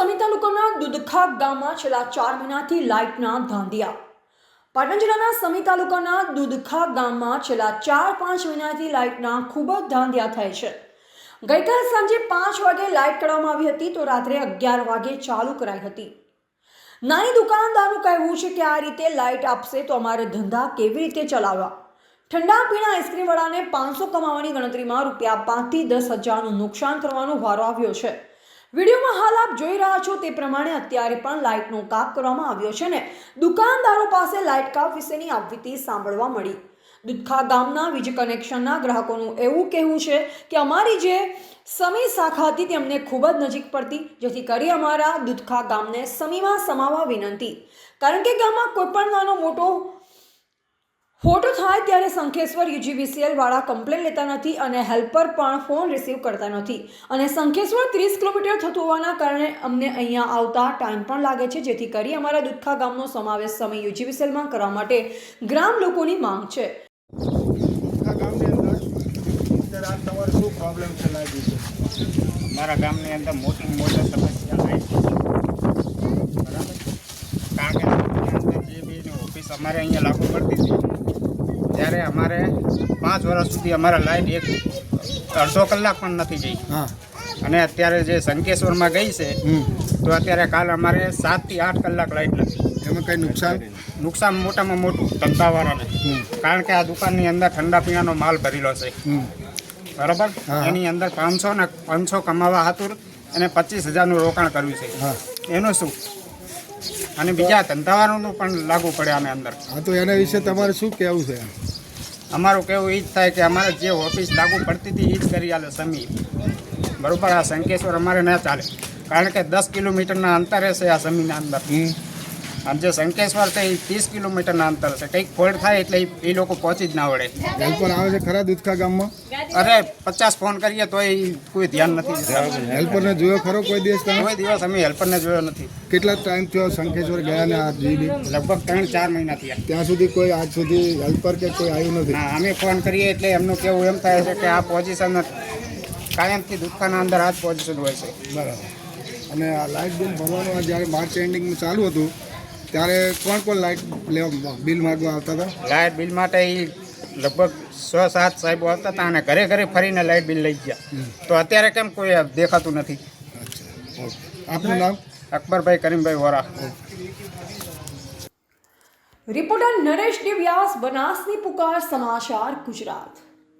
સમી તાલુકાના દુધખા ગામમાં છેલ્લા 4 મહિનાથી લાઇટના ધાંધિયા. પાટણ જિલ્લાના સમી તાલુકાના દુધખા ગામમાં છેલ્લા 4-5 મહિનાથી લાઇટના ખૂબ જ ધાંધિયા થાય છે. ગઈકાલ સાંજે 5 વાગે લાઇટ કરવામાં આવી હતી તો રાત્રે 11 વાગે ચાલુ કરાઈ હતી. નાની દુકાનદારનું કહેવું છે કે આ રીતે લાઇટ આપશે તો અમારે ધંધા કેવી રીતે ચલાવવા. ઠંડા પીણા આઈસ્ક્રીમવાળાને 500 કમાવાની ગણતરીમાં રૂપિયા 5 થી 10 હજારનું નુકસાન કરવાનો વારો આવ્યો છે. વિડીયોમાં હાલ આપ જોઈ રહ્યા છો તે પ્રમાણે અત્યારે પણ લાઇટનો કાપ કરવામાં આવ્યો છે ને દુકાનદારો પાસે લાઇટ કાપ વિશેની આપવીતી સાંભળવા મળી. દુધખા ગામના વીજ કનેક્શનના ગ્રાહકોનું એવું કહેવું છે કે અમારી જે સમી શાખા હતી તેમને ખૂબ જ નજીક પડતી, જેથી કરી અમારા દુધખા ગામને સમીમાં સમાવવા વિનંતી. કારણ કે ગામમાં કોઈ પણ નાનો મોટો ફોટો થાય ત્યારે શંખેશ્વર UGVCL વાળા કમ્પ્લેન લેતા નથી અને હેલ્પર પણ ફોન રિસીવ કરતા નથી અને શંખેશ્વર 30 કિલોમીટર થતું હોવાના કારણે અમને અહીંયા આવતા ટાઈમ પણ લાગે છે, જેથી કરી અમારા દુધખા ગામનો સમાવેશ સમય UGVCLમાં કરવા માટે ગ્રામ લોકોની માંગ છે. અમારા ગામની અંદર મોટી સમસ્યા લાઈટ બરાબર, કારણ કે જે બી ઓફિસ અમારે અહીંયા લાગુ પડતી હતી ત્યારે અમારે 5 વર્ષ સુધી અમારા લાઈટ અડધો કલાક પણ નથી ગઈ. અને અત્યારે જે શંકેશ્વરમાં ગઈ છે તો અત્યારે કાલ અમારે 7 થી 8 કલાક લાઈટ નથી. એમાં કંઈ નુકસાન મોટામાં મોટું ધંધાવાળાને, કારણ કે આ દુકાનની અંદર ઠંડા પીણાનો માલ ભરેલો છે બરાબર. એની અંદર 500 કમાવા હાતુર અને 25,000નું રોકાણ કર્યું છે. એનું શું? અને બીજા ધંધાવાળાનું પણ લાગુ પડે આને અંદર. હા, તો એના વિશે તમારે શું કહેવું છે? અમારું કહેવું એ જ થાય કે અમારે જે ઓફિસ લાગુ પડતી હતી એ જ કરી આલે સમી બરાબર. આ શંકેશ્વર અમારે ન ચાલે, કારણ કે 10 કિલોમીટરના અંતરે છે આ સમીના અંદર. આમ જે શંકેશ્વર છે એ 30 કિલોમીટરના અંતર છે. કંઈક ફોલ્ટ થાય એટલે એ લોકો પહોંચી જ ના વળે. હેલ્પર આવે છે ખરા દુધખા ગામમાં? અરે 50 ફોન કરીએ તો એ કોઈ ધ્યાન નથી. હેલ્પરને જોયો ખરો કોઈ દિવસ તમે? કોઈ દિવસ અમે હેલ્પરને જોયો નથી. કેટલા ટાઈમ થયો શંખેશ્વર ગયા ને આ જીબી? લગભગ 3-4 મહિના થયા. ત્યાં સુધી કોઈ આજ સુધી હેલ્પર કે કોઈ આવ્યું નથી? હા, અમે ફોન કરીએ એટલે એમનું કેવું એમ થાય છે કે આ પોઝિશન કાયમથી દુકાનના અંદર આ જ પોઝિશન હોય છે. બરાબર. અને આ લાઇટ બિલ ભરવાનું જ્યારે માર્ચ એન્ડિંગમાં ચાલુ હતું ત્યારે કોણ લાઇટ લેવા બિલ માગવા આવતા હતા? લાઇટ બિલ માટે એ લગભગ 6-7 સાહેબો આવતા હતા અને ઘરે ઘરે ફરીને લાઇટ બિલ લઈ ગયા. તો અત્યારે કેમ કોઈ દેખાતું નથી? અચ્છા, ઓકે. આપનું નામ? અકબરભાઈ કરીમભાઈ વોરા. રિપોર્ટર નરેશ ડી વ્યાસ, બનાસની પુકાર, સમાચાર ગુજરાત.